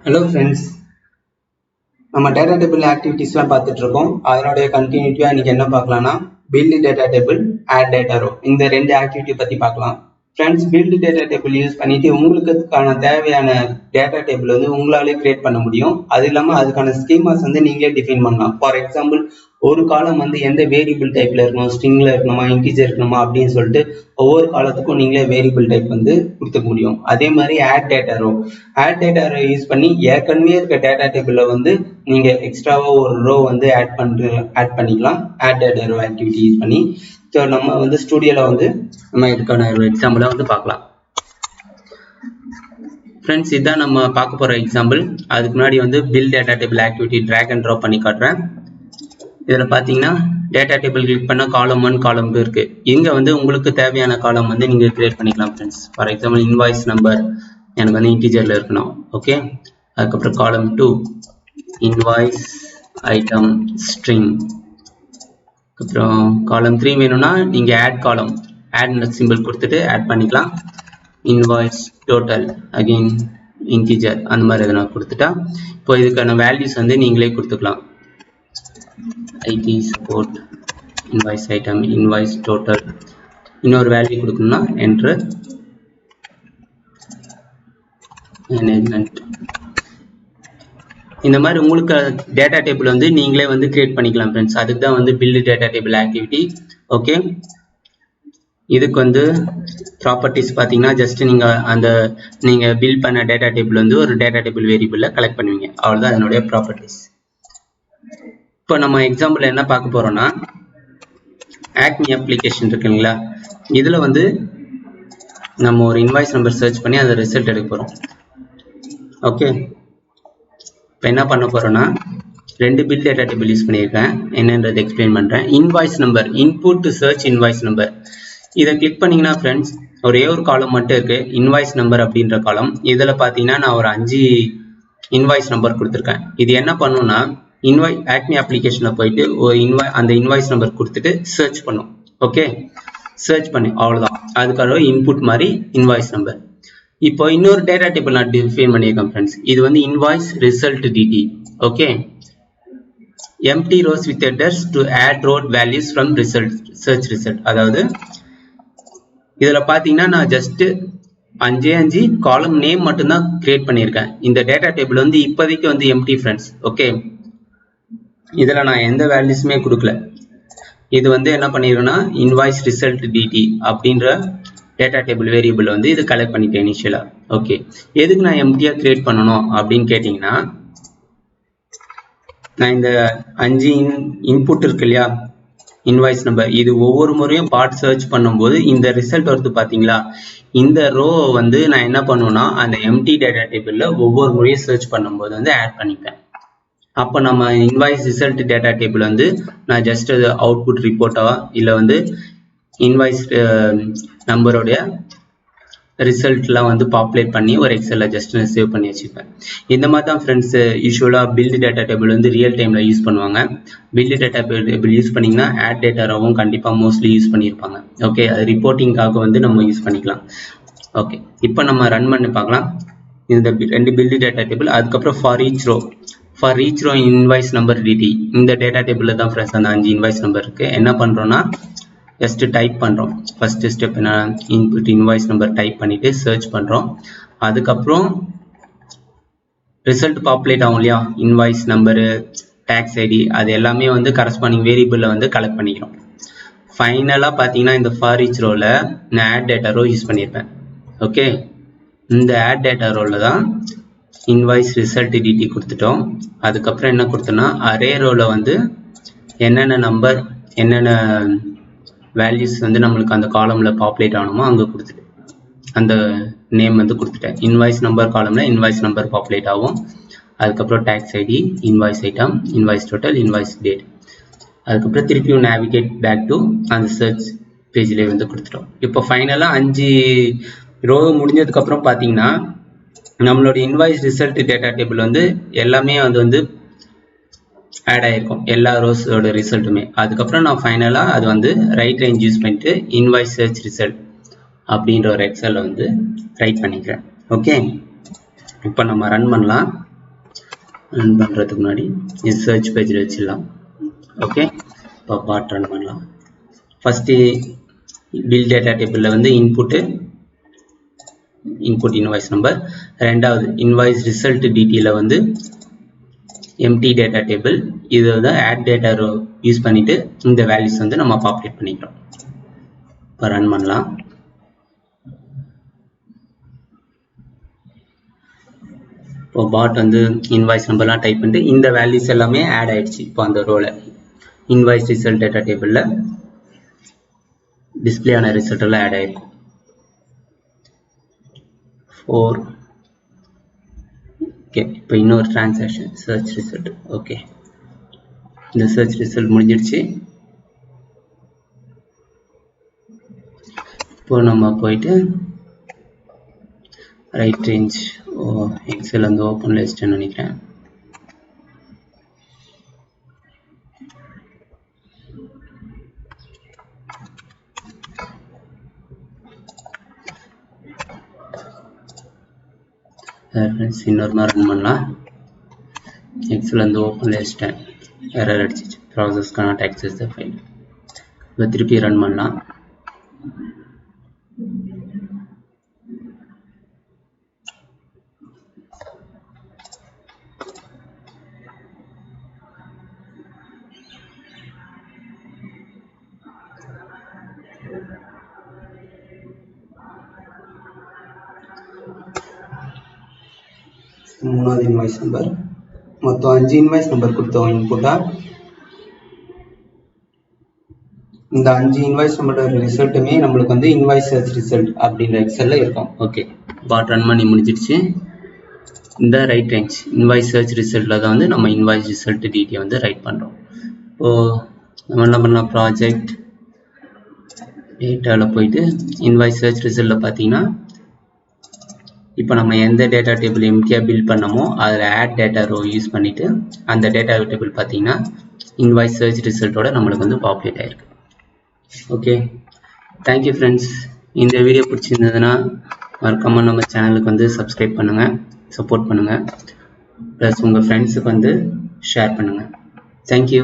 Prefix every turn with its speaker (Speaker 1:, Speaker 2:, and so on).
Speaker 1: Hello friends, நம்ம data table activitiesலாம் பார்த்துட்டு இருக்கோம். அதனுடைய கண்டினியூட்டியா இன்னைக்கு என்ன பார்க்கலாம்னா build data table, add data row இந்த ரெண்டு ஆக்டிவிட்டி பத்தி பார்க்கலாம். Friends, build data table use பண்ணிட்டு உங்களுக்கான தேவையான data table வந்து உங்களாலே கிரியேட் பண்ண முடியும். அது இல்லாம அதுக்கான ஸ்கீமாஸ் வந்து நீங்களே டிஃபைன் பண்ணலாம். ஃபார் எக்ஸாம்பிள், ஒரு காலம் வந்து எந்த வேரியபிள் டைப்ல இருக்கணும், ஸ்ட்ரிங்ல இருக்கணுமா, இன்டிஜர் இருக்கணுமா அப்படின்னு சொல்லிட்டு ஒவ்வொரு காலத்துக்கும் நீங்களே வேரியபிள் டைப் வந்து கொடுத்துக்க முடியும். அதே மாதிரி add data row யூஸ் பண்ணி ஏற்கனவே இருக்க டேட்டா டேபிள்ல வந்து நீங்க எக்ஸ்ட்ராவா ஒரு ரோ வந்து ஆட் பண்ணிக்கலாம். add data row activity use பண்ணி. ஸோ நம்ம வந்து ஸ்டுடியோல வந்து நம்ம இதுக்கான ஒரு எக்ஸாம்பிளை வந்து பார்க்கலாம். ஃப்ரெண்ட்ஸ், இதுதான் நம்ம பார்க்க போற எக்ஸாம்பிள். அதுக்கு முன்னாடி வந்து build data table activity drag and drop பண்ணி காட்டுறேன். இதில் பார்த்தீங்கன்னா டேட்டா டேபிள் கிளிக் பண்ண காலம் 1 காலம் 2 இருக்கு. இங்க வந்து உங்களுக்கு தேவையான காலம் வந்து நீங்க கிரியேட் பண்ணிக்கலாம் friends. For example, invoice number எனக்கு வந்து இன்டிஜர்ல இருக்கணும். ஓகே, அதுக்கப்புறம் காலம் 2 இன்வாய்ஸ் ஐட்டம் ஸ்ட்ரிங். அப்புறம் காலம் 3 வேணும்னா நீங்க ஆட் சிம்பிள் கொடுத்துட்டு ஆட் பண்ணிக்கலாம். இன்வாய்ஸ் டோட்டல் அகைன் இன்டிஜர் அந்த மாதிரி எதனா கொடுத்துட்டா இப்போ இதுக்கான வேல்யூஸ் வந்து நீங்களே கொடுத்துக்கலாம். IT support invoice item invoice total இன்னொரு வேல்யூ கொடுக்கணும்னா enter management. இந்த மாதிரி உங்களுக்கு டேட்டா டேபிள் வந்து நீங்களே வந்து கிரியேட் பண்ணிக்கலாம் ஃப்ரெண்ட்ஸ். அதுக்கு தான் வந்து build data table activity. Okay, இதுக்கு வந்து ப்ராப்பர்ட்டிஸ் பார்த்தீங்கன்னா ஜஸ்ட் நீங்க பில்ட் பண்ண டேட்டா டேபிள் வந்து ஒரு டேட்டா டேபிள் வேரியபிள்ல கலெக்ட் பண்ணுவீங்க. அவ்வளோதான் அதனுடைய ப்ராப்பர்ட்டிஸ். இப்போ நம்ம எக்ஸாம்பிள் என்ன பார்க்க போறோம்னா ஆக்மி அப்ளிகேஷன் இருக்குங்களா, இதுல வந்து நம்ம ஒரு இன்வாய்ஸ் நம்பர் சர்ச் பண்ணி அதை ரிசல்ட் எடுக்க போறோம். ஓகே, இப்போ என்ன பண்ண போறோம்னா ரெண்டு பில்ட் டேட்டா டேபிள் யூஸ் பண்ணியிருக்கேன். என்னன்றது எக்ஸ்பிளைன் பண்றேன். Invoice number input to search invoice number இதை கிளிக் பண்ணீங்கன்னா ஃப்ரெண்ட்ஸ் ஒரே ஒரு காலம் மட்டும் இருக்கு, இன்வாய்ஸ் நம்பர் அப்படின்ற காலம். இதுல பாத்தீங்கன்னா நான் ஒரு 5 இன்வாய்ஸ் நம்பர் கொடுத்துருக்கேன். இது என்ன பண்ணுன்னா ஆக்மி அப்ளிகேஷன்ல போயிட்டு அந்த இன்வாய்ஸ் நம்பர் கொடுத்துட்டு சர்ச் பண்ணும். ஓகே, சர்ச் பண்ணி அவ்வளவுதான். அதுக்காக இன்புட் மாதிரி இன்வாய்ஸ் நம்பர். இப்போ இன்னொரு டேட்டா டேபிள் நான் டிஃபைன் பண்ணியிருக்கேன் ஃப்ரெண்ட்ஸ். இது வந்து invoice result DT. Okay, empty rows with headers to add row values from result search result. அதாவது இதுல பாத்தீங்கன்னா நான் ஜஸ்ட் 5 காலம் நேம் மட்டும்தான் கிரியேட் பண்ணியிருக்கேன். இந்த டேட்டா டேபிள் வந்து இப்போதைக்கு வந்து எம்டி ஃப்ரெண்ட்ஸ். ஓகே, இதுல நான் எந்த வேல்யூஸுமே கொடுக்கல. இது வந்து என்ன பண்ணிருக்கேன்னா இன்வாய்ஸ் ரிசல்ட் டிடி அப்படின்ற டேட்டா டேபிள் வேரியபிள் வந்து இது கலெக்ட் பண்ணிட்டேன் இனிஷியலா. ஓகே, எதுக்கு நான் எம்டியா கிரியேட் பண்ணணும் அப்படின்னு கேட்டீங்கன்னா, நான் இந்த 5 இன்புட் இருக்கு இல்லையா இன்வாய்ஸ் நம்பர், இது ஒவ்வொரு முறையும் பார்ட் சர்ச் பண்ணும்போது இந்த ரிசல்ட் வருது பாத்தீங்களா, இந்த ரோ வந்து நான் என்ன பண்ணுவேன்னா அந்த எம்டி டேட்டா டேபிள்ல ஒவ்வொரு முறையும் சர்ச் பண்ணும்போது வந்து ஆட் பண்ணிப்பேன். அப்போ நம்ம இன்வாய்ஸ் ரிசல்ட் டேட்டா டேபிள் வந்து நான் ஜஸ்ட் அது அவுட்புட் ரிப்போர்ட்டா இல்லை வந்து இன்வாய்ஸ் நம்பருடைய ரிசல்ட்லாம் வந்து பாப்புலேட் பண்ணி ஒரு எக்ஸல்ல ஜஸ்ட் சேவ் பண்ணி வச்சுப்பேன். இந்த மாதிரி தான் ஃப்ரெண்ட்ஸ் யூஸ்வலாக பில்ட் டேட்டா டேபிள் வந்து ரியல் டைம்ல யூஸ் பண்ணுவாங்க. பில்ட் டேட்டா டேபிள் யூஸ் பண்ணீங்கன்னா AddDataRowவும் கண்டிப்பாக மோஸ்ட்லி யூஸ் பண்ணியிருப்பாங்க. ஓகே, அது ரிப்போர்ட்டிங்காக வந்து நம்ம யூஸ் பண்ணிக்கலாம். ஓகே, இப்போ நம்ம ரன் பண்ணி பார்க்கலாம். இந்த ரெண்டு பில்ட் டேட்டா டேபிள். அதுக்கப்புறம் for each row invoice number DT இந்த டேட்டா டேபிள்ல தான் ஃப்ரெண்ட்ஸ் அந்த 5 இன்வாய்ஸ் நம்பர் இருக்கு. என்ன பண்றோம்னா ஜஸ்ட் டைப் பண்றோம். ஃபர்ஸ்ட் ஸ்டெப் என்ன, இன்புட் இன்வாய்ஸ் நம்பர் டைப் பண்ணிட்டு சர்ச் பண்றோம். அதுக்கப்புறம் ரிசல்ட் பாப்புலேட் ஆகும் இல்லையா, இன்வாய்ஸ் நம்பரு டாக்ஸ் ஐடி அது எல்லாமே வந்து கரஸ்பாண்டிங் வேரியபிள்ல வந்து கலெக்ட் பண்ணிக்கிறோம். ஃபைனலா பாத்தீங்கன்னா இந்த ஃபார் ஈச் ரோல நான் AddDataRow யூஸ் பண்ணியிருப்பேன். ஓகே, இந்த AddDataRowல தான் இன்வாய்ஸ் ரிசல்ட் டிடி கொடுத்துட்டோம். அதுக்கப்புறம் என்ன கொடுத்தோம்னா அரே ரோல வந்து என்னென்ன நம்பர் என்னென்ன வேல்யூஸ் வந்து நம்மளுக்கு அந்த காலம்ல பாப்புலேட் ஆகணுமோ அங்கே கொடுத்துட்டு அந்த நேம் வந்து கொடுத்துட்டேன். இன்வாய்ஸ் நம்பர் காலம்ல இன்வாய்ஸ் நம்பர் பாப்புலேட் ஆகும். அதுக்கப்புறம் tax ID, invoice item, invoice total, invoice date. அதுக்கப்புறம் திருப்பியும் நேவிகேட் பேக் டு அந்த சர்ச் பேஜ்லேயே வந்து கொடுத்துட்டோம். இப்போ ஃபைனலாக 5 ரோ முடிஞ்சதுக்கு அப்புறம் பார்த்தீங்கன்னா நம்மளோட இன்வாய்ஸ் ரிசல்ட் டேட்டா டேபிள் வந்து எல்லாமே வந்து ஆட் ஆயிருக்கும், எல்லா ரோஸோட ரிசல்ட்டுமே. அதுக்கப்புறம் நான் ஃபைனலா அது வந்து ரைட் ரேஞ்ச் யூஸ் பண்ணிட்டு இன்வாய்ஸ் சர்ச் ரிசல்ட் அப்படின்ற ஒரு எக்ஸல்ல வந்து ரைட் பண்ணிக்கிறேன். ஓகே, இப்போ நம்ம ரன் பண்ணலாம். ரன் பண்ணுறதுக்கு முன்னாடி இது சர்ச் பேஜில் வச்சிடலாம். ஓகே, இப்போ பாட் ரன் பண்ணலாம். ஃபஸ்ட்டு பில் டேட்டா டேபிளில் வந்து இன்புட் இன்வாய்ஸ் நம்பர், ரெண்டாவது இன்வாய்ஸ் ரிசல்ட் டிடியில் வந்து எம்டி டேட்டா டேபிள். இது வந்து AddDataRow யூஸ் பண்ணிட்டு இந்த வேல்யூஸ் வந்து நம்ம பாப்புலேட் பண்ணிக்கிறோம். இப்போ ரன் பண்ணலாம். இப்போ பாட் வந்து இன்வாய்ஸ் நம்பர்லாம் டைப் பண்ணிட்டு இந்த வேல்யூஸ் எல்லாமே ஆட் ஆயிடுச்சு. இப்போ அந்த ரோல இன்வாய்ஸ் ரிசல்ட் டேட்டா டேபிளில் டிஸ்பிளே ஆன ரிசல்ட் எல்லாம் ஆட் ஆயிருக்கும். 4 ஓகே. இப்போ இன்னொரு டிரான்சாக்ஷன் சர்ச் ரிசல்ட். ஓகே, இந்த சர்ச் ரிசல்ட் முடிஞ்சிடுச்சு. இப்போ நம்ம போயிட்டு ரைட் ரேஞ்ச் எக்ஸல் வந்து ஓப்பன் லிஸ்ட்னு நினைக்கிறேன். இன்னொரு மாதிரி ரன் பண்ணலாம். எக்ஸல் வந்து ஓப்பன் லிஸ்ட் எரர் அடிச்சிச்சு, process cannot access the file. இப்போ திருப்பி ரன் பண்ணலாம். மூணாவது இன்வாய்ஸ் நம்பர், மொத்தம் 5 இன்வாய்ஸ் நம்பர் கொடுத்தோம் இன்புட்டா. இந்த 5 இன்வாய்ஸ் நம்பரோட ரிசல்ட்டுமே நம்மளுக்கு வந்து இன்வாய்ஸ் சர்ச் ரிசல்ட் அப்படின்ற எக்ஸல்ல இருக்கும். ஓகே, பாட் ரன் பண்ணி முடிஞ்சிடுச்சு. இந்த ரைட் ரேஞ்ச் இன்வாய்ஸ் சர்ச் ரிசல்ட்ல தான் வந்து நம்ம இன்வாய்ஸ் ரிசல்ட் டிடியை வந்து ரைட் பண்ணுறோம். இப்போ நம்ம என்ன பண்ணலாம், ப்ராஜெக்ட் டேட்டாவில் போயிட்டு இன்வாய்ஸ் சர்ச் ரிசல்ட்டில் பார்த்தீங்கன்னா இப்போ நம்ம எந்த டேட்டா டேபிள் எம்டியாக பில்ட் பண்ணமோ அதில் AddDataRow யூஸ் பண்ணிவிட்டு அந்த டேட்டா டேபிள் பார்த்தீங்கன்னா இன்வாய்ஸ் சர்ச் ரிசல்ட்டோட நம்மளுக்கு வந்து பாப்புலேட் ஆகிருக்கு. Okay, thank you friends. இந்த வீடியோ பிடிச்சிருந்ததுன்னா மறக்காமல் நம்ம சேனலுக்கு வந்து சப்ஸ்கிரைப் பண்ணுங்கள், சப்போர்ட் பண்ணுங்கள், ப்ளஸ் உங்கள் ஃப்ரெண்ட்ஸுக்கு வந்து ஷேர் பண்ணுங்கள். தேங்க்யூ.